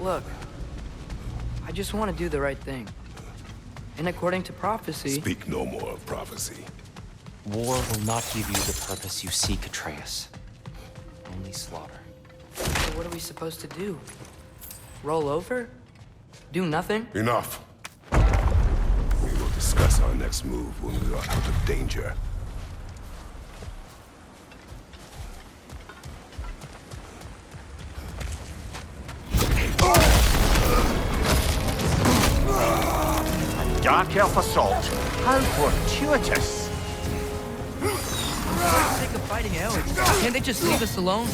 Look, I just want to do the right thing. And according to prophecy... Speak no more of prophecy. War will not give you the purpose you seek, Atreus. Only slaughter. So what are we supposed to do? Roll over? Do nothing? Enough. We will discuss our next move when we are out of danger. Dark elf assault. How fortuitous. For the sake of fighting elves, can't they just leave us alone?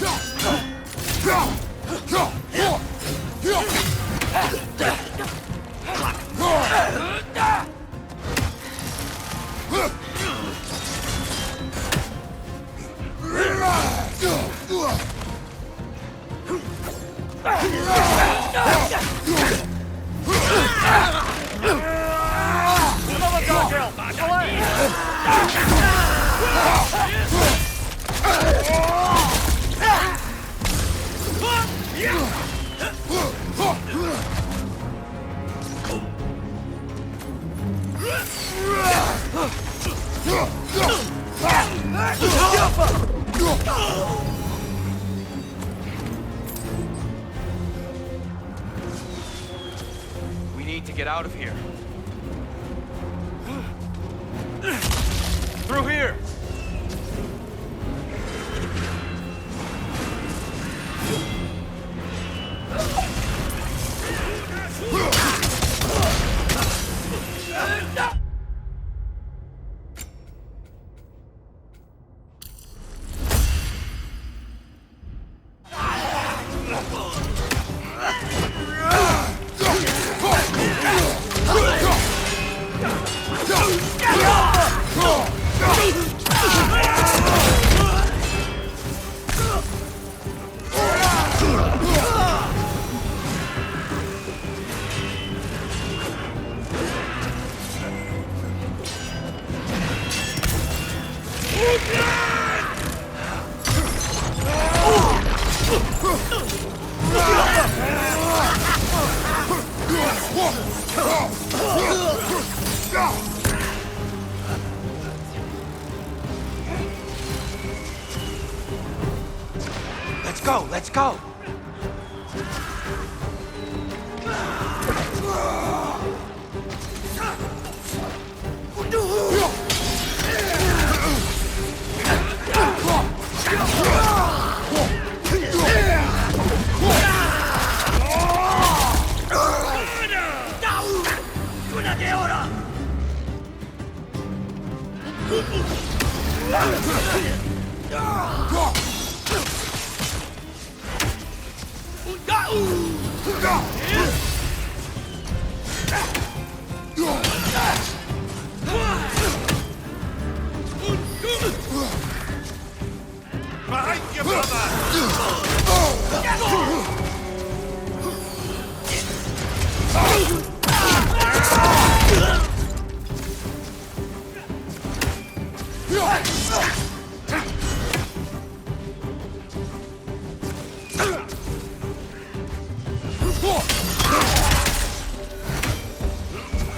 We need to get out of here. Through here! Let's go!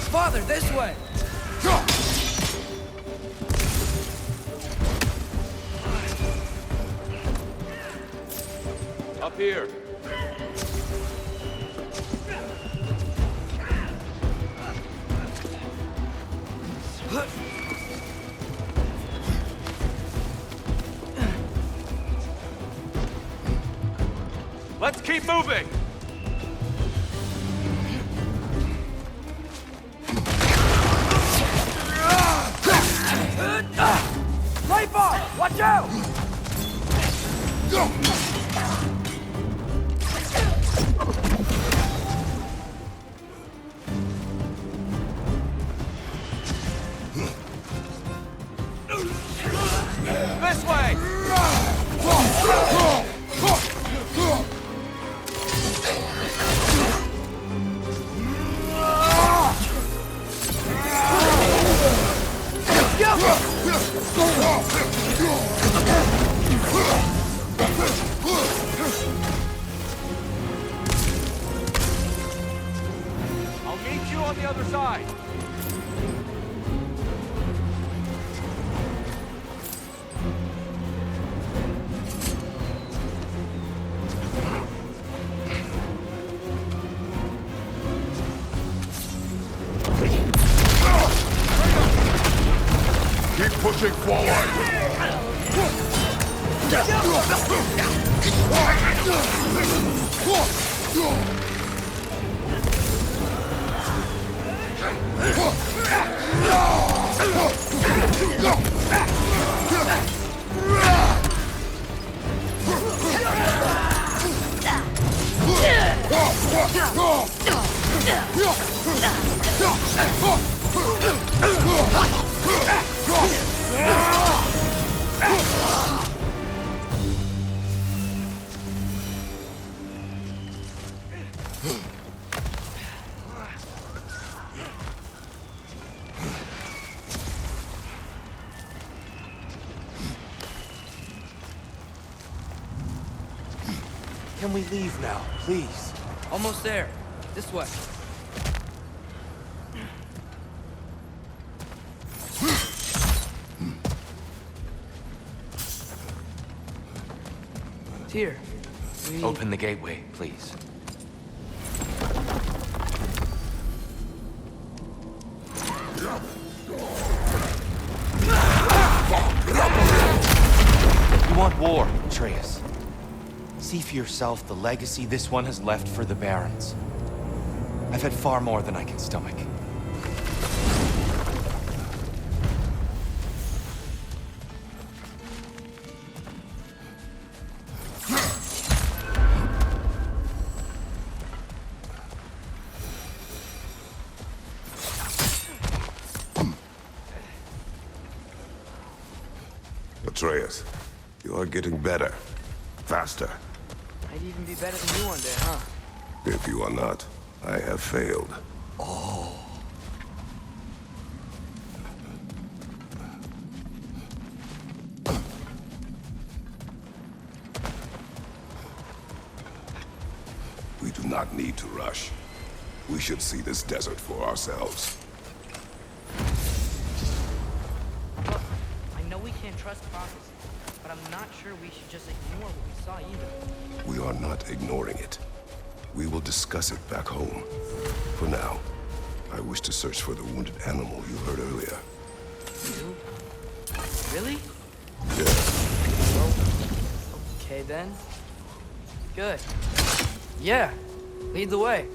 Father, this way! Up here. Let's keep moving! Light bar! Watch out! This way! side! Keep pushing forward! Can we leave now, please? Almost there. This way. Here. Open the gateway, please. You want war, Atreus. See for yourself the legacy this one has left for the Barons. I've had far more than I can stomach. Atreus, you are getting better. Faster. I'd even be better than you one day, huh? If you are not, I have failed. We do not need to rush. We should see this desert for ourselves. Look, I know we can't trust prophecy, but I'm not sure we should just ignore what we saw either. We are not ignoring it. We will discuss it back home. For now, I wish to search for the wounded animal you heard earlier. You? Really? Yes. Well, okay then. Good. Yeah. Lead the way.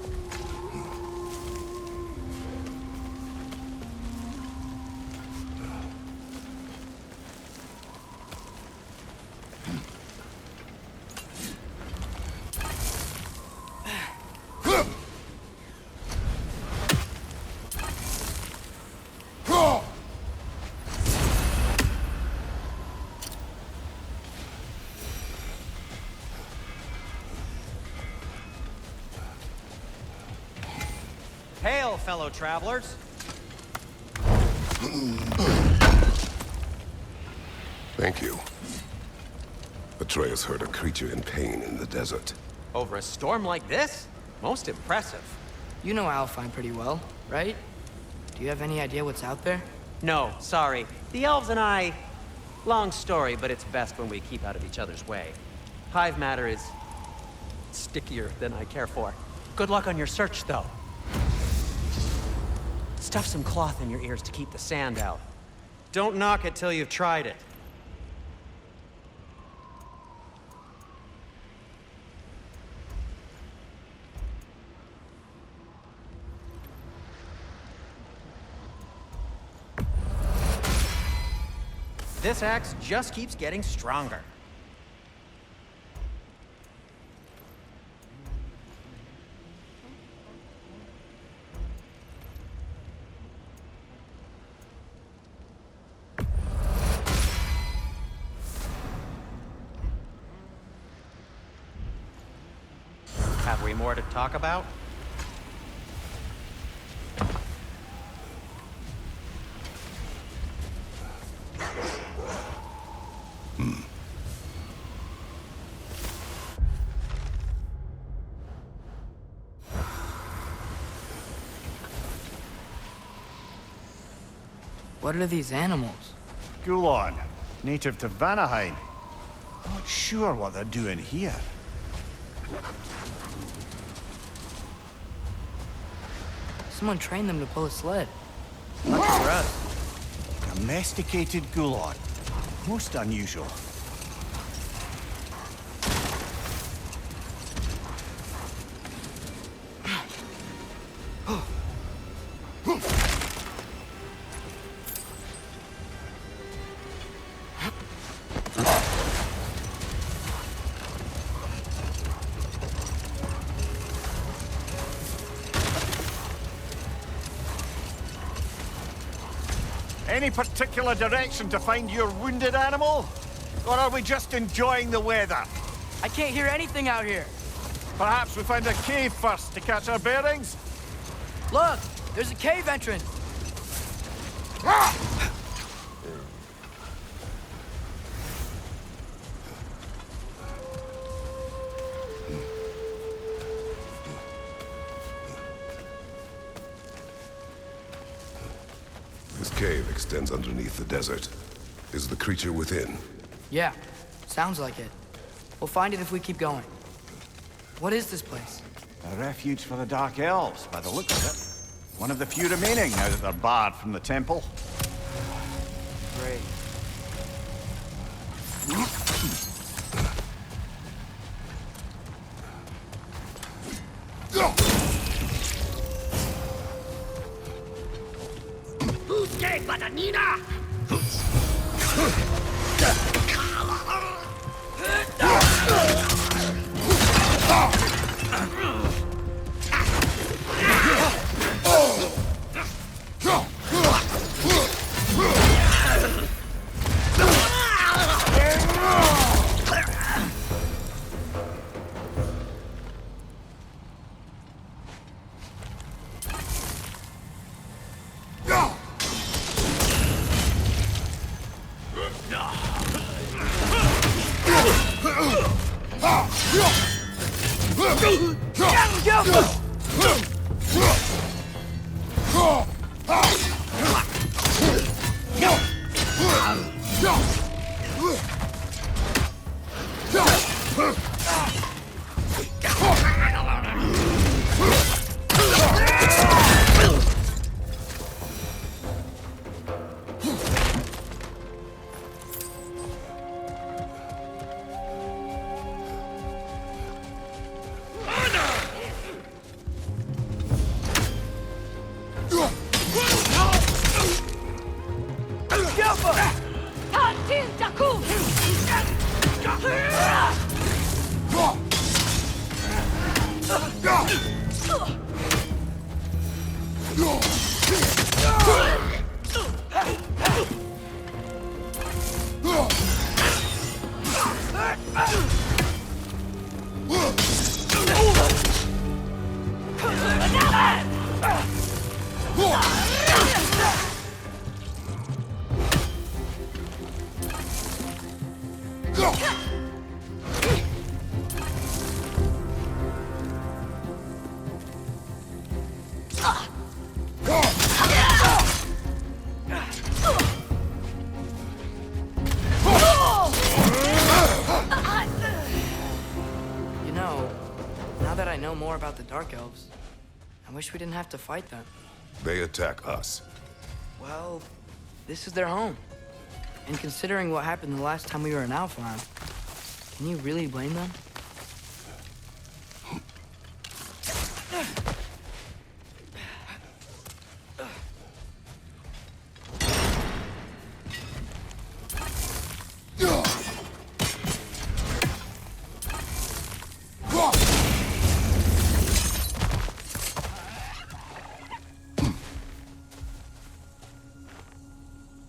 Hail, fellow travelers. Thank you. Atreus heard a creature in pain in the desert. Over a storm like this? Most impressive. You know Alfheim pretty well, right? Do you have any idea what's out there? No, sorry. The elves and I... Long story, but it's best when we keep out of each other's way. Hive matter is... stickier than I care for. Good luck on your search, though. Stuff some cloth in your ears to keep the sand out. Don't knock it till you've tried it. This axe just keeps getting stronger. Have we more to talk about? What are these animals? Gulon, native to Vanaheim. Not sure what they're doing here. Someone trained them to pull a sled. Lucky for us. Domesticated Gulon. Most unusual. Any particular direction to find your wounded animal? Or are we just enjoying the weather? I can't hear anything out here. Perhaps we find a cave first to catch our bearings? Look, there's a cave entrance. This cave extends underneath the desert. Is the creature within? Yeah, sounds like it. We'll find it if we keep going. What is this place? A refuge for the Dark Elves, by the look of it. One of the few remaining now that they're barred from the temple. Great. Now that I know more about the Dark Elves, I wish we didn't have to fight them. They attack us. Well, this is their home. And considering what happened the last time we were in Alfheim, can you really blame them?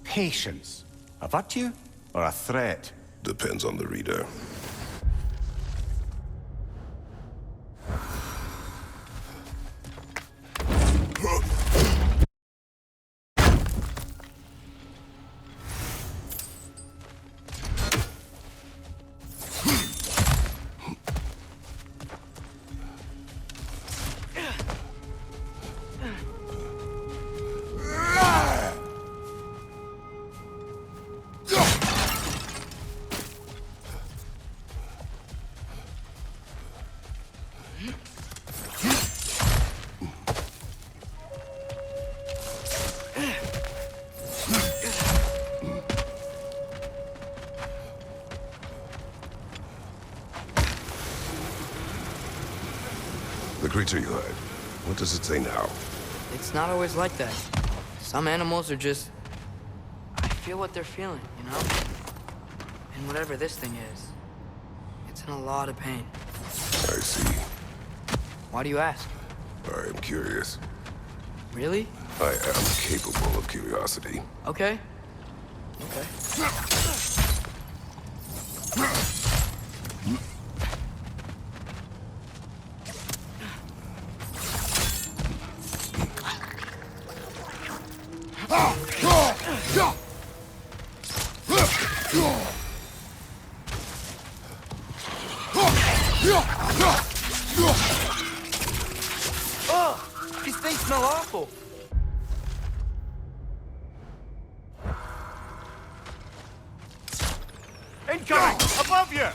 Patience. A virtue or a threat? Depends on the reader. creature you had. What does it say now? It's not always like that. Some animals are just... I feel what they're feeling, you know? And whatever this thing is, it's in a lot of pain. I see. Why do you ask? I am curious. Really? I am capable of curiosity. Okay. Okay. Oh, these things smell awful. Incoming! Above you!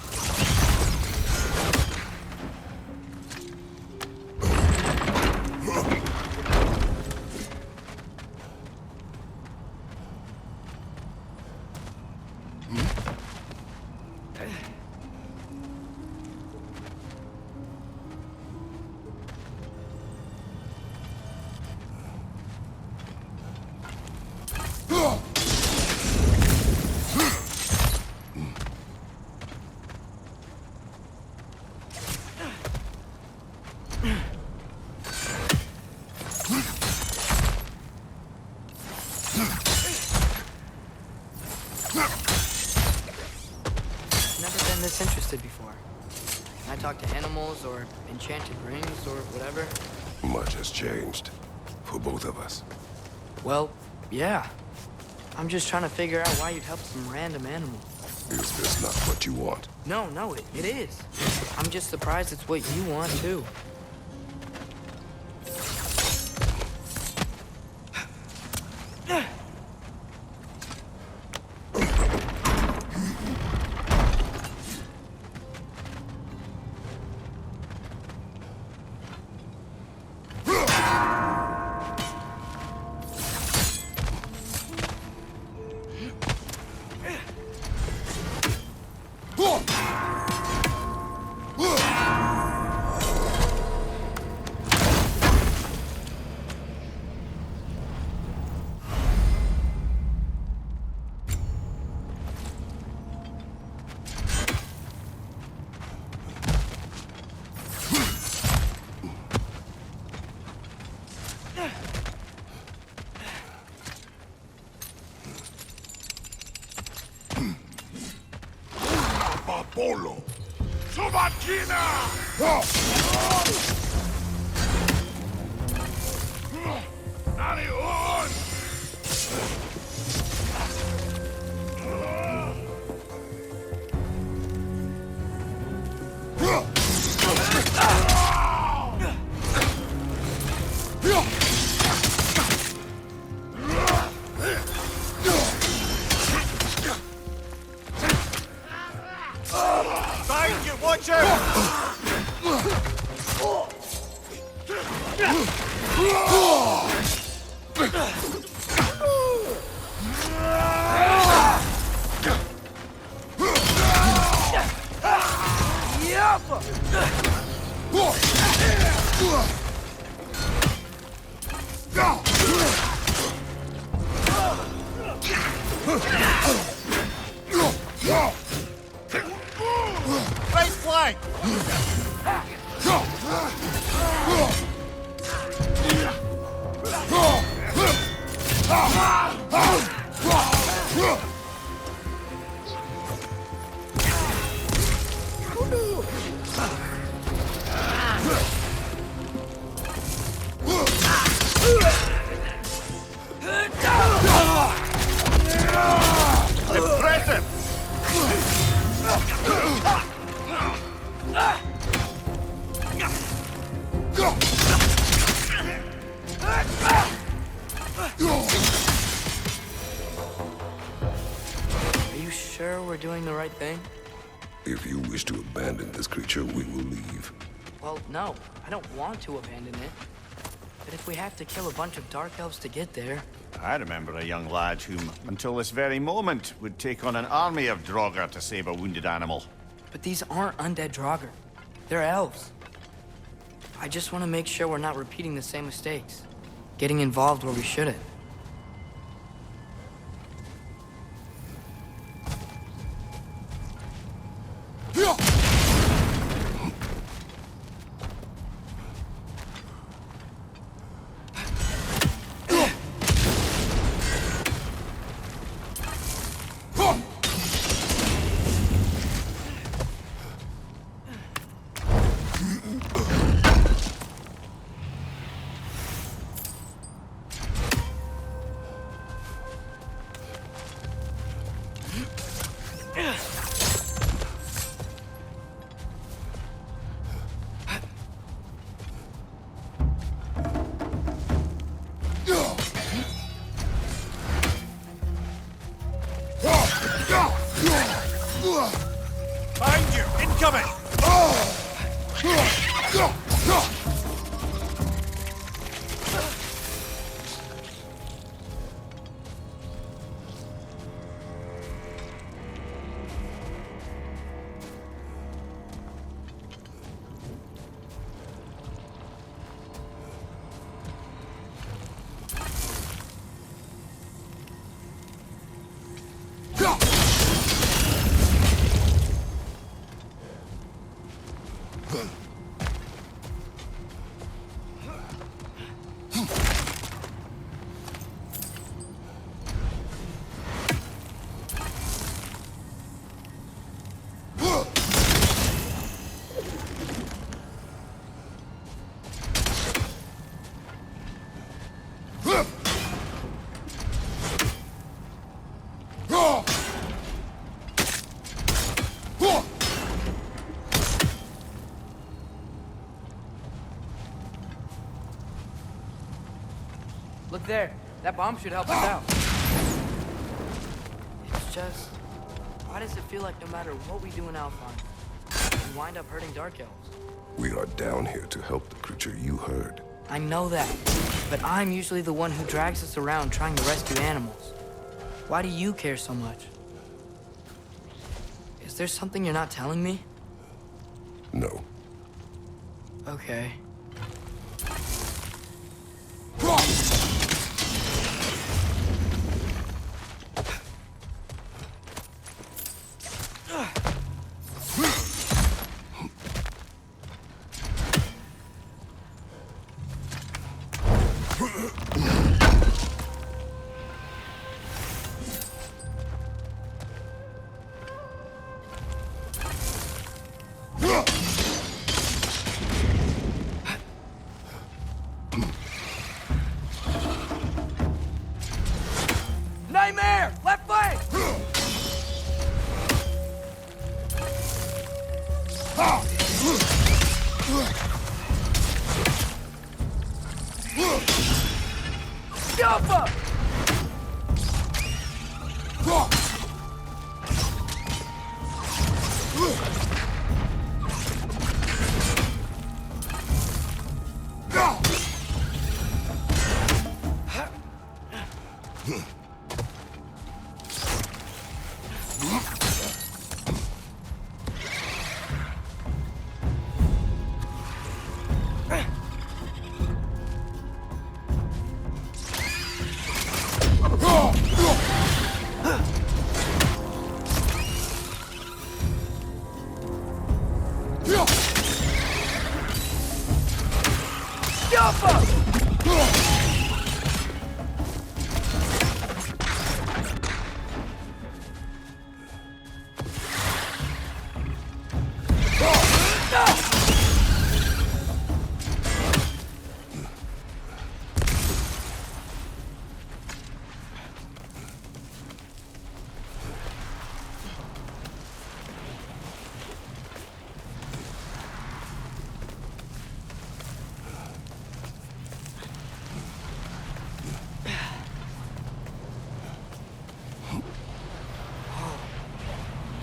This interested before. Can I talk to animals or enchanted rings or whatever? Much has changed. For both of us. Well, yeah. I'm just trying to figure out why you'd help some random animal. Is this not what you want? No, it is. I'm just surprised it's what you want, too. Polo! Subakina! Narion! Watch out! Right flank! Impressive! Are you sure we're doing the right thing? If you wish to abandon this creature, we will leave. Well, no. I don't want to abandon it. But if we have to kill a bunch of Dark Elves to get there... I remember a young lad whom, until this very moment, would take on an army of Draugr to save a wounded animal. But these aren't undead Draugr. They're elves. I just want to make sure we're not repeating the same mistakes. Getting involved where we shouldn't. Behind you! Incoming! Look there. That bomb should help us out. It's just... why does it feel like no matter what we do in Alphon, we wind up hurting Dark Elves? We are down here to help the creature you heard. I know that, but I'm usually the one who drags us around trying to rescue animals. Why do you care so much? Is there something you're not telling me? No. Okay. Nightmare! Left flank! HAFGUFA!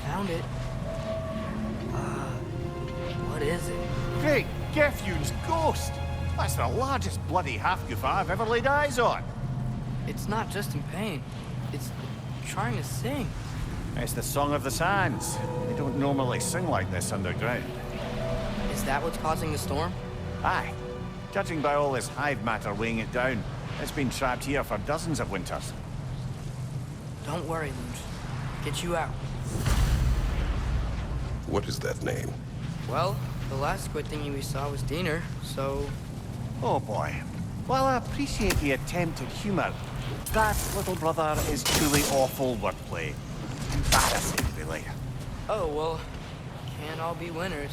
Found it. What is it? Great Gefyun's ghost! That's the largest bloody HAFGUFA I've ever laid eyes on. It's not just in pain. It's trying to sing. It's the Song of the Sands. They don't normally sing like this underground. Is that what's causing the storm? Aye. Judging by all this hive matter weighing it down, it's been trapped here for dozens of winters. Don't worry, Luge. Get you out. What is that name? Well, the last squid thingy we saw was Diener, so... Oh boy. While I appreciate the attempt at humor, that, little brother, is truly awful wordplay. Embarrassing, really. Oh, well, can't all be winners.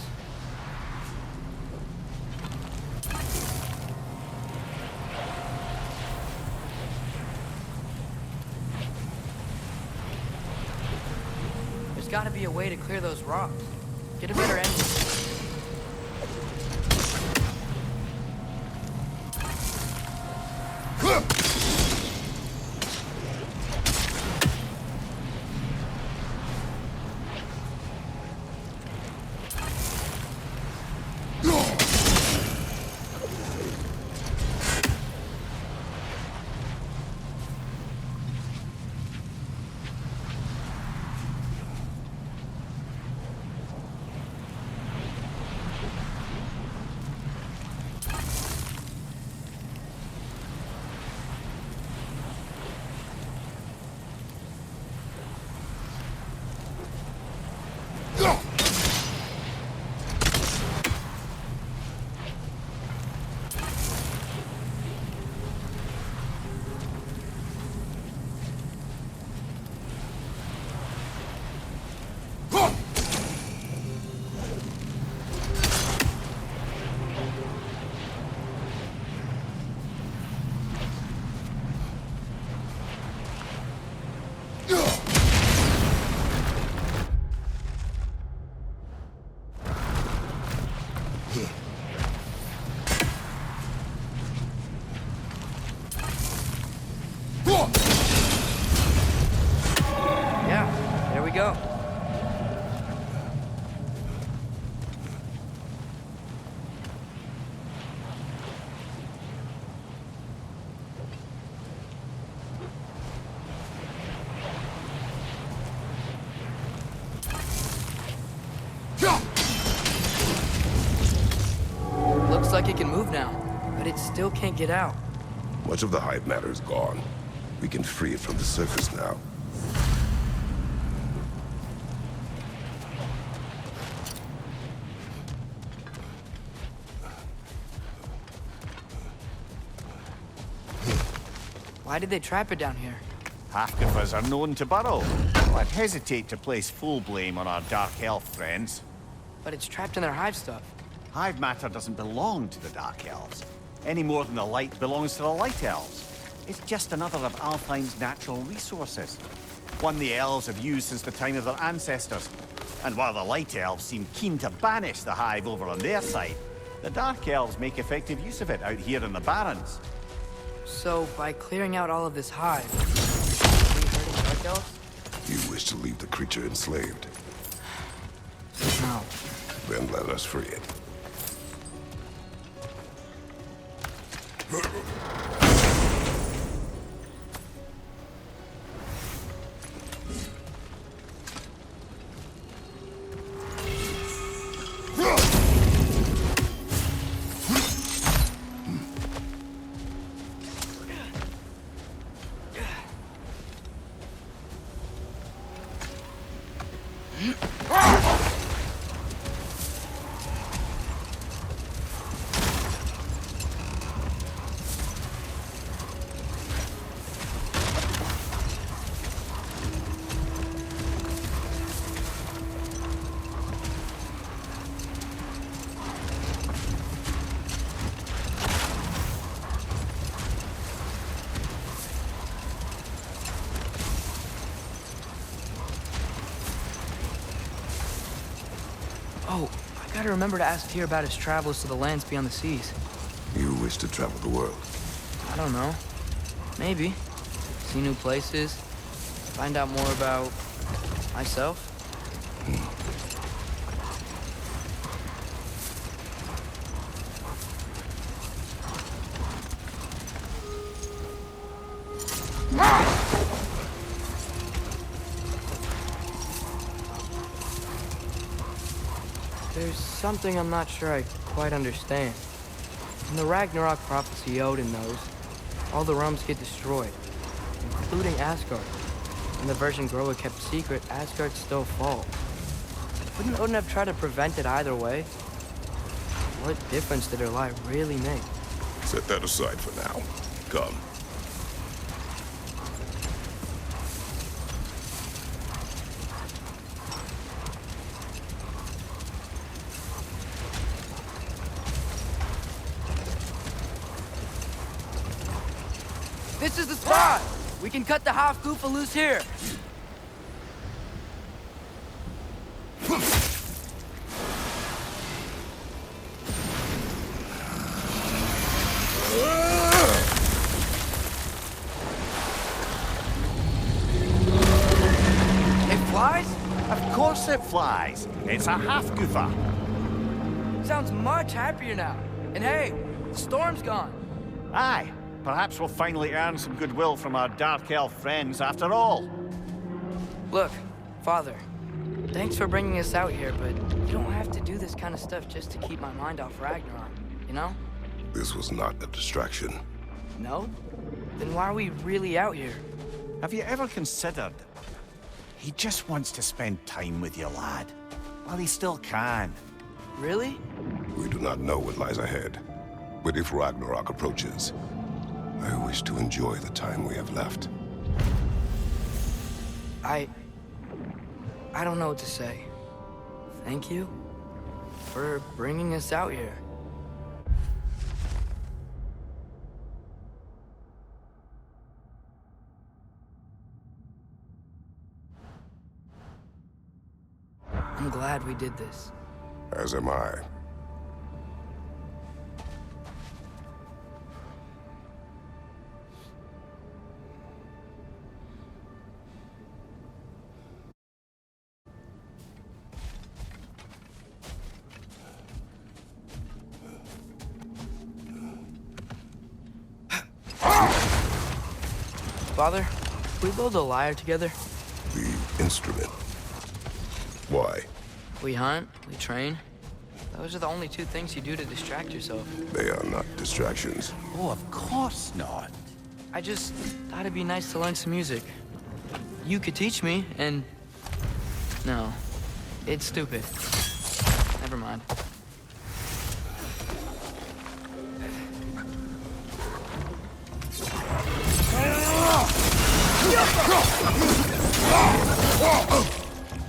There's gotta be a way to clear those rocks. Get a better angle. Yeah, there we go. Looks like it can move now, but it still can't get out. Much of the hive matter is gone. We can free it from the surface now. Why did they trap it down here? HAFGUFAs are known to burrow. I'd hesitate to place full blame on our Dark Elf friends. But it's trapped in their hive stuff. Hive matter doesn't belong to the Dark Elves, any more than the light belongs to the Light Elves. It's just another of Alfheim's natural resources. One the elves have used since the time of their ancestors. And while the Light Elves seem keen to banish the hive over on their side, the Dark Elves make effective use of it out here in the Barrens. So, by clearing out all of this hive, are we hurting Dark Elves? You wish to leave the creature enslaved. No. Then let us free it. Oh, I gotta remember to ask Tyr about his travels to the lands beyond the seas. You wish to travel the world. I don't know. Maybe. See new places. Find out more about myself. There's something I'm not sure I quite understand. In the Ragnarok prophecy Odin knows, all the realms get destroyed, including Asgard. In the version Groa kept secret, Asgard still falls. Wouldn't Odin have tried to prevent it either way? What difference did her lie really make? Set that aside for now. Come. This is the spot! We can cut the HAFGUFA loose here! It flies? Of course it flies. It's a HAFGUFA. Sounds much happier now. And hey, the storm's gone. Aye, perhaps we'll finally earn some goodwill from our Dark Elf friends after all. Look, Father, thanks for bringing us out here, but you don't have to do this kind of stuff just to keep my mind off Ragnarok, you know? This was not a distraction. No? Then why are we really out here? Have you ever considered? He just wants to spend time with you, lad. While he still can. Really? We do not know what lies ahead. But if Ragnarok approaches, I wish to enjoy the time we have left. I don't know what to say. Thank you for bringing us out here. I'm glad we did this. As am I. Father, can we build a lyre together? The instrument. Why? We hunt, we train. Those are the only two things you do to distract yourself. They are not distractions. Oh, of course not. I just thought it'd be nice to learn some music. You could teach me, and... No, it's stupid. Never mind.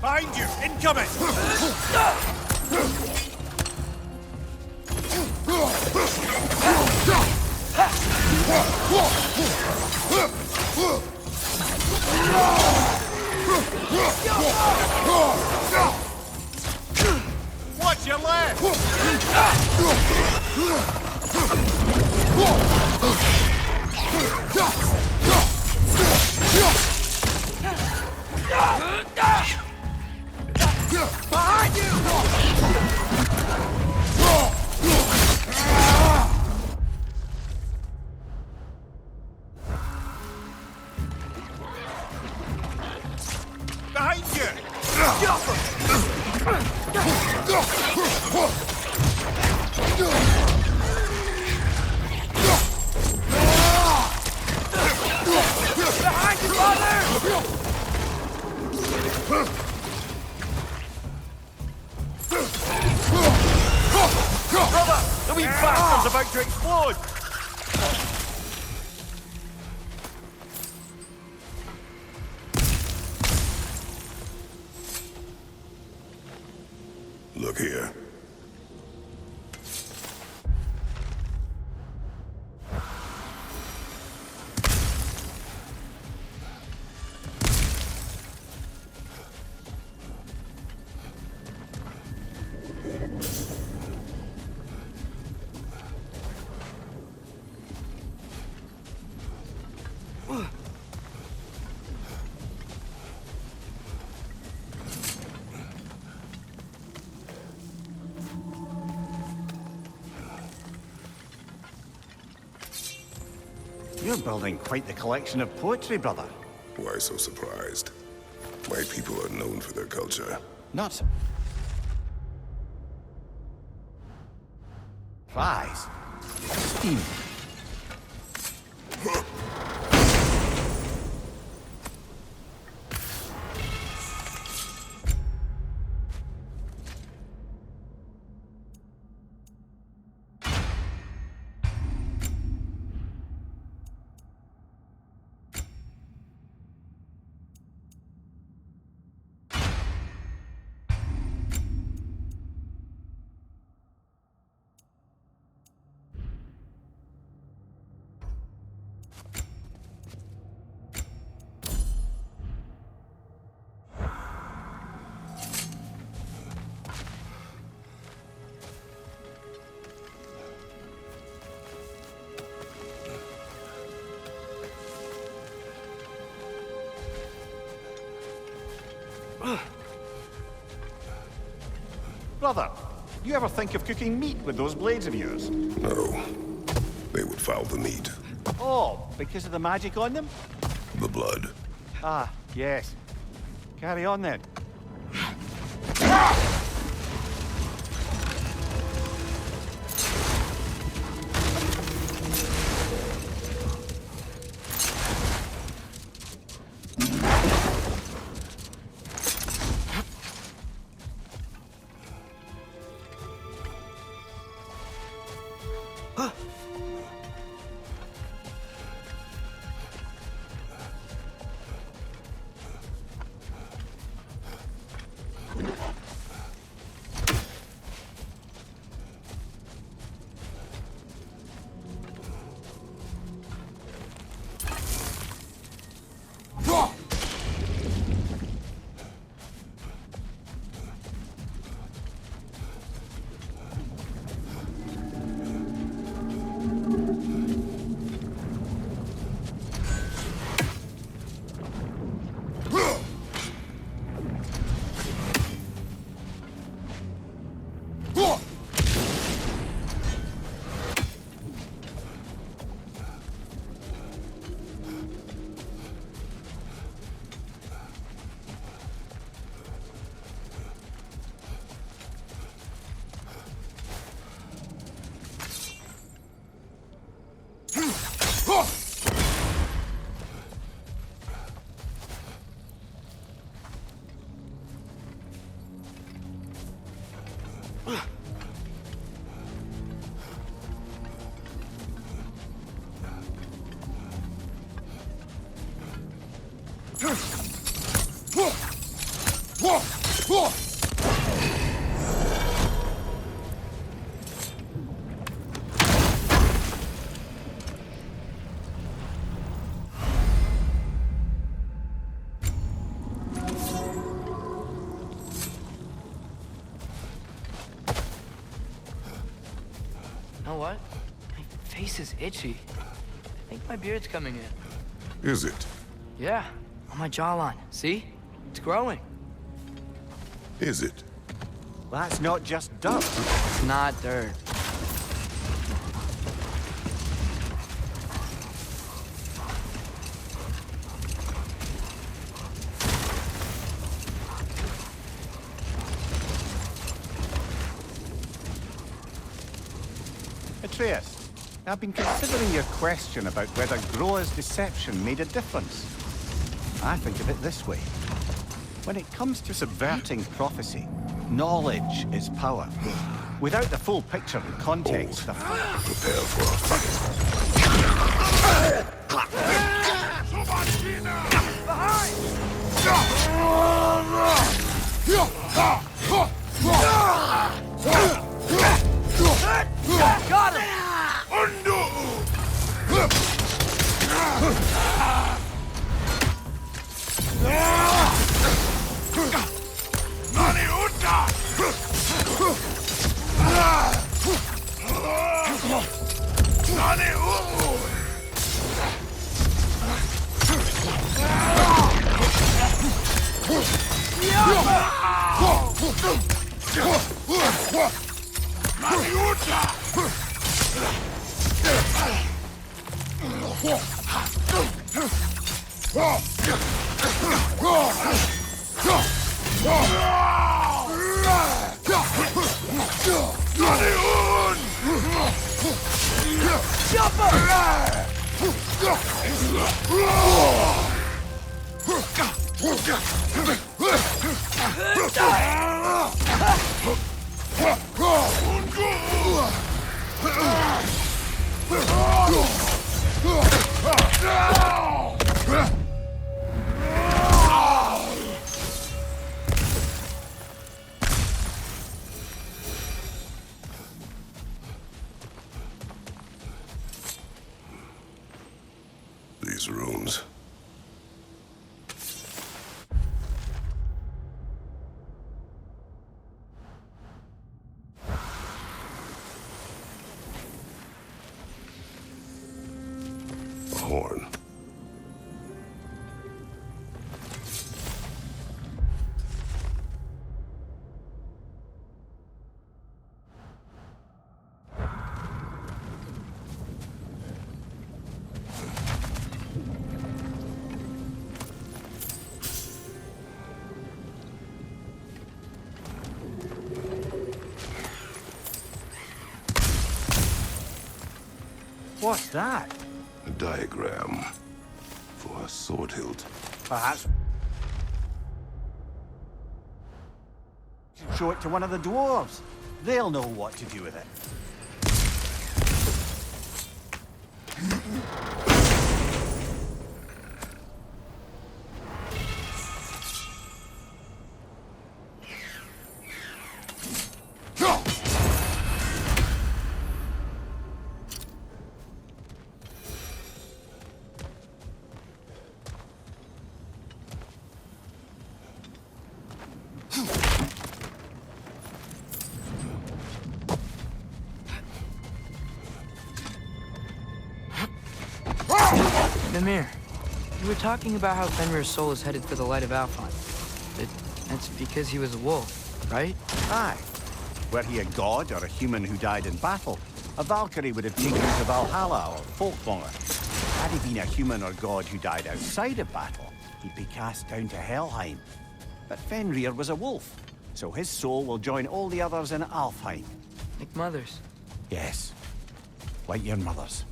Behind you! Incoming! Watch your left! Behind you! Behind you! Behind you, Father! Brother, the wee bastard's about to explode! Look here. You're building quite the collection of poetry, brother. Why so surprised? My people are known for their culture. Not surprised. steam. Brother, you ever think of cooking meat with those blades of yours? No. They would foul the meat. Oh, because of the magic on them? The blood. Ah, yes. Carry on then. You know what? My face is itchy. I think my beard's coming in. Is it? Yeah, on my jawline. See? It's growing. Is it? That's not just dirt. It's not dirt. Atreus, I've been considering your question about whether Groa's deception made a difference. I think of it this way. When it comes to subverting prophecy, knowledge is power. Without the full picture and context, the... Prepare for a fight. Got him! These rooms. A horn. What's that? A diagram for a sword hilt. Perhaps... show it to one of the dwarves. They'll know what to do with it. Mimir, you were talking about how Fenrir's soul is headed for the light of Alfheim. That's because he was a wolf, right? Aye. Were he a god or a human who died in battle, a Valkyrie would have taken him to Valhalla or Folkmonger. Had he been a human or god who died outside of battle, he'd be cast down to Helheim. But Fenrir was a wolf, so his soul will join all the others in Alfheim. Like mothers. Yes, like your mother's.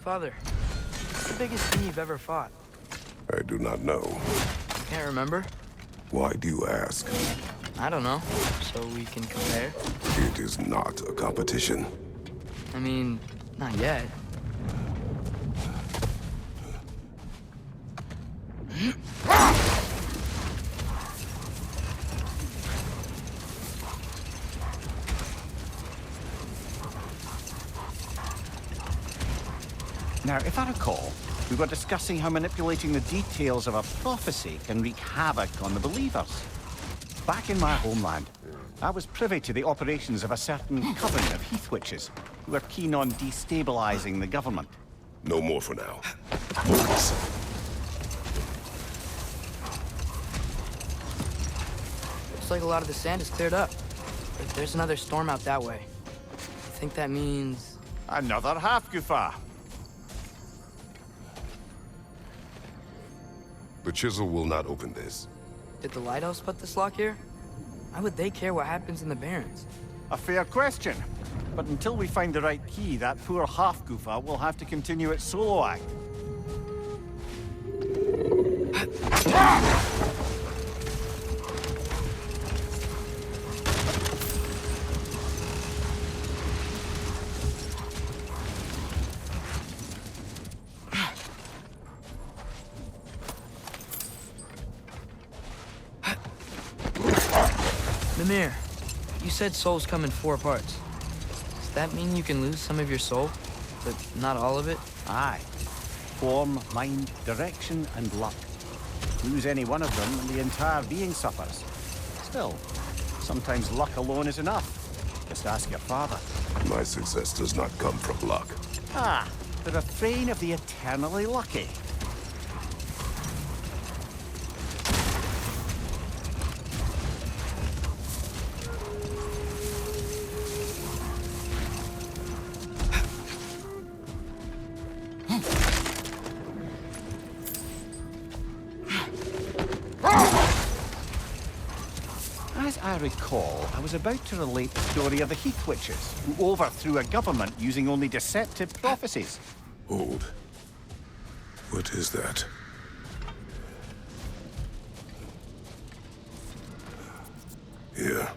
Father, what's the biggest thing you've ever fought? I do not know. Can't remember? Why do you ask? I don't know. So we can compare? It is not a competition. I mean, not yet. Now, if I recall, we were discussing how manipulating the details of a prophecy can wreak havoc on the believers. Back in my homeland, I was privy to the operations of a certain coven of heath witches who were keen on destabilizing the government. No more for now. Focus. Looks like a lot of the sand is cleared up. But there's another storm out that way. I think that means... Another HAFGUFA. The chisel will not open this. Did the Lighthouse put this lock here? Why would they care what happens in the Barrens? A fair question. But until we find the right key, that poor HAFGUFA will have to continue its solo act. Mimir, you said souls come in 4 parts. Does that mean you can lose some of your soul, but not all of it? Aye. Form, mind, direction, and luck. Lose any one of them, and the entire being suffers. Still, sometimes luck alone is enough. Just ask your father. My success does not come from luck. Ah, the refrain of the eternally lucky. As I recall, I was about to relate the story of the Heath Witches, who overthrew a government using only deceptive prophecies. Hold. What is that? Here.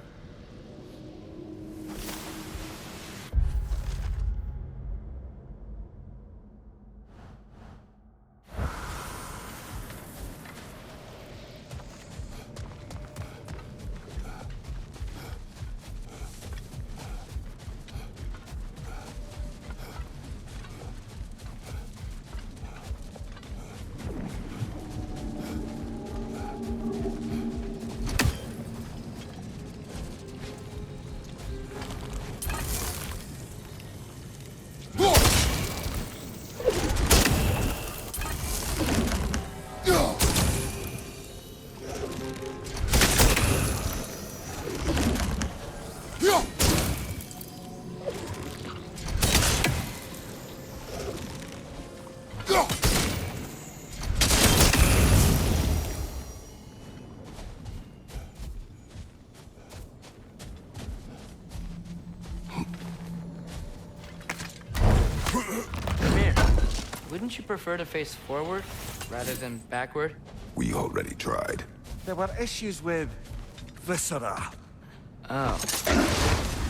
Mimir, wouldn't you prefer to face forward rather than backward? We already tried. There were issues with viscera. Oh.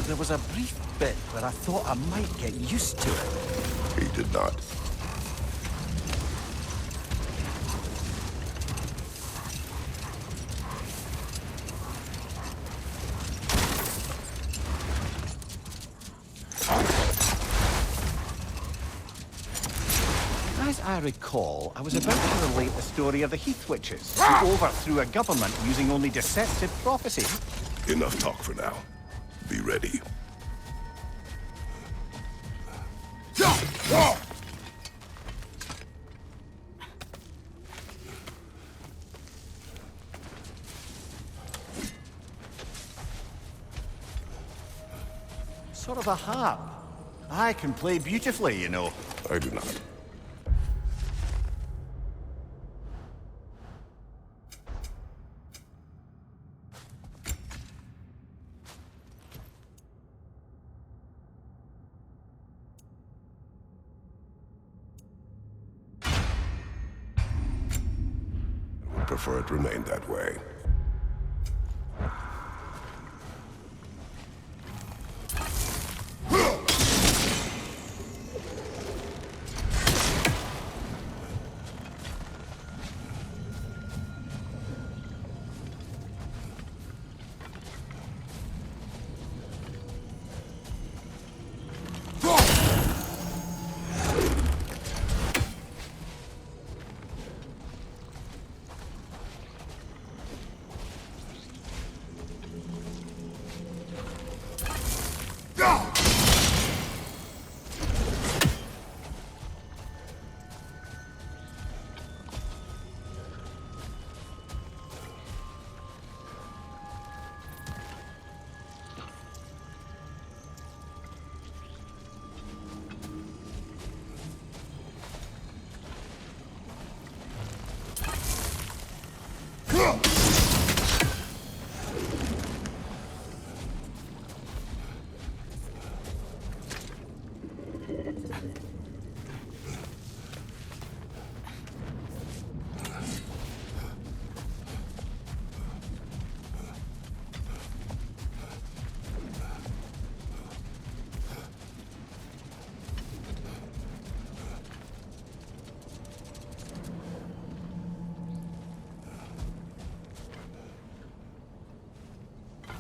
There was a brief bit where I thought I might get used to it. He did not. As I recall, I was about to relate the story of the Heath Witches, who overthrew a government using only deceptive prophecies. Enough talk for now. Be ready. Sort of a harp. I can play beautifully, you know. I do not. I would prefer it remain that way.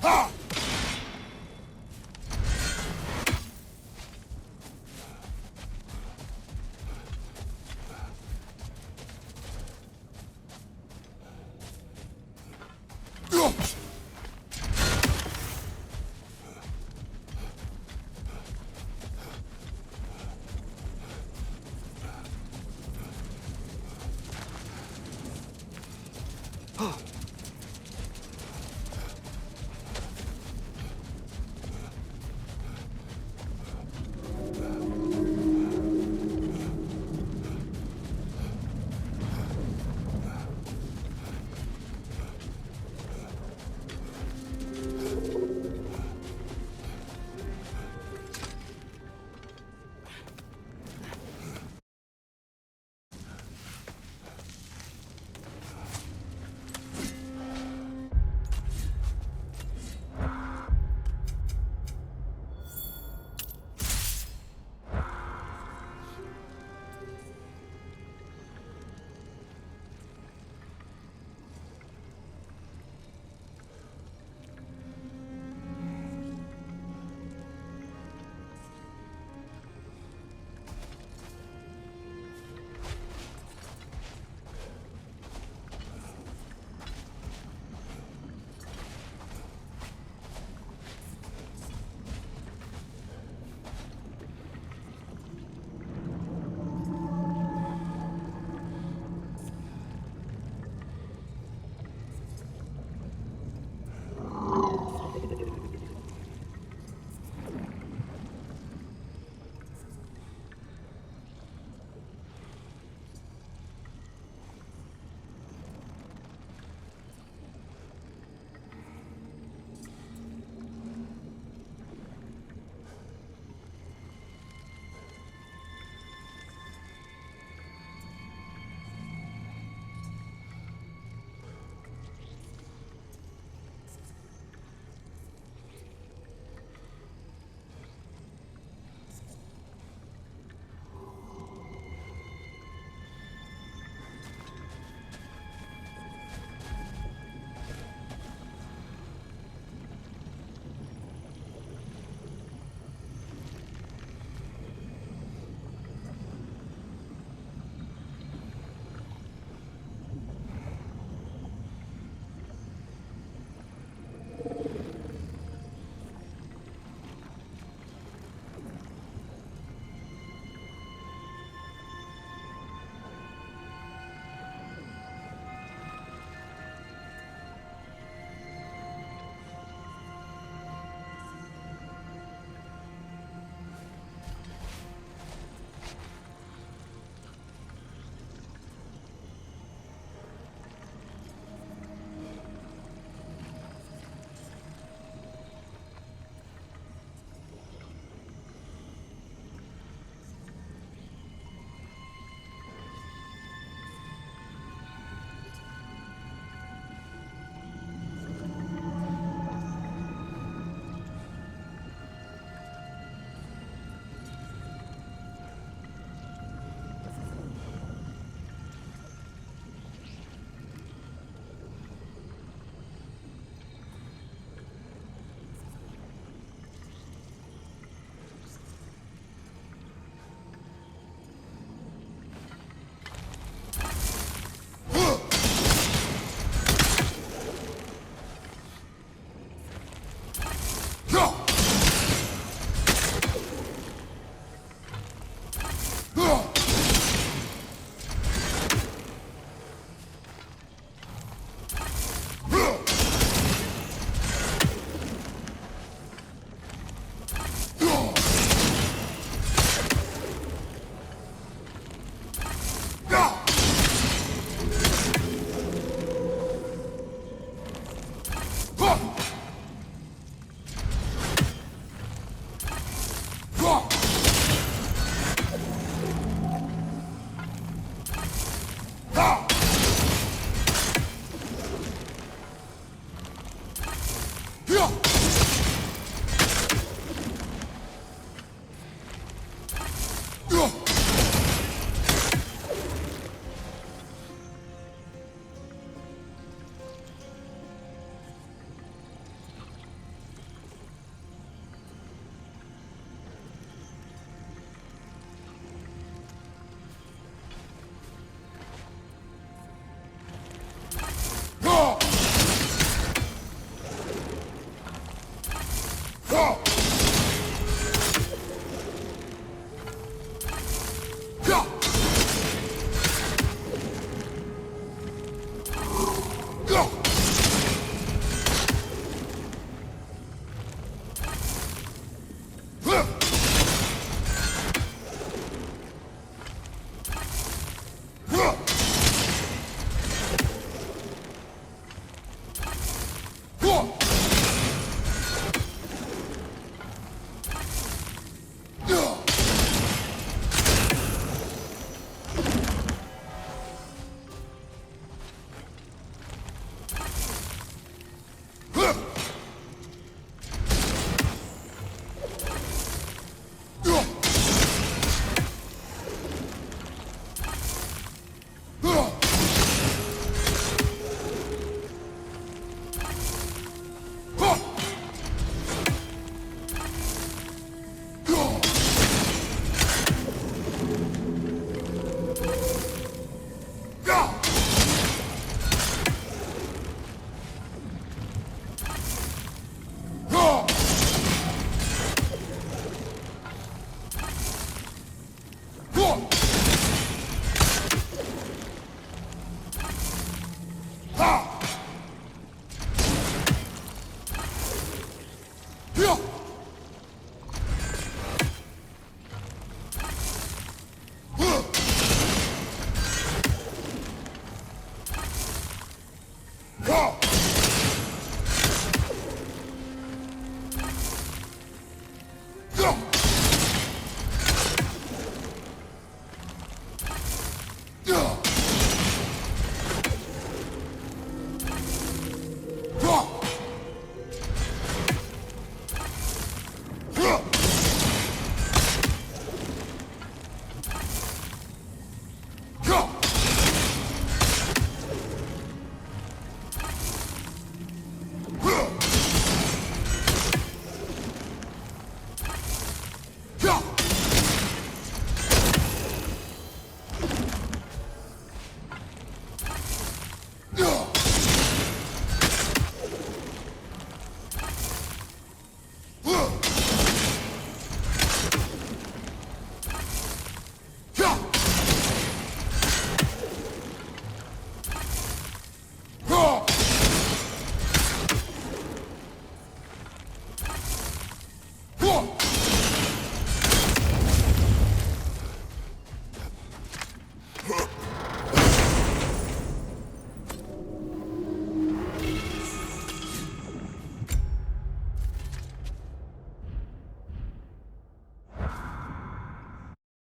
Ha!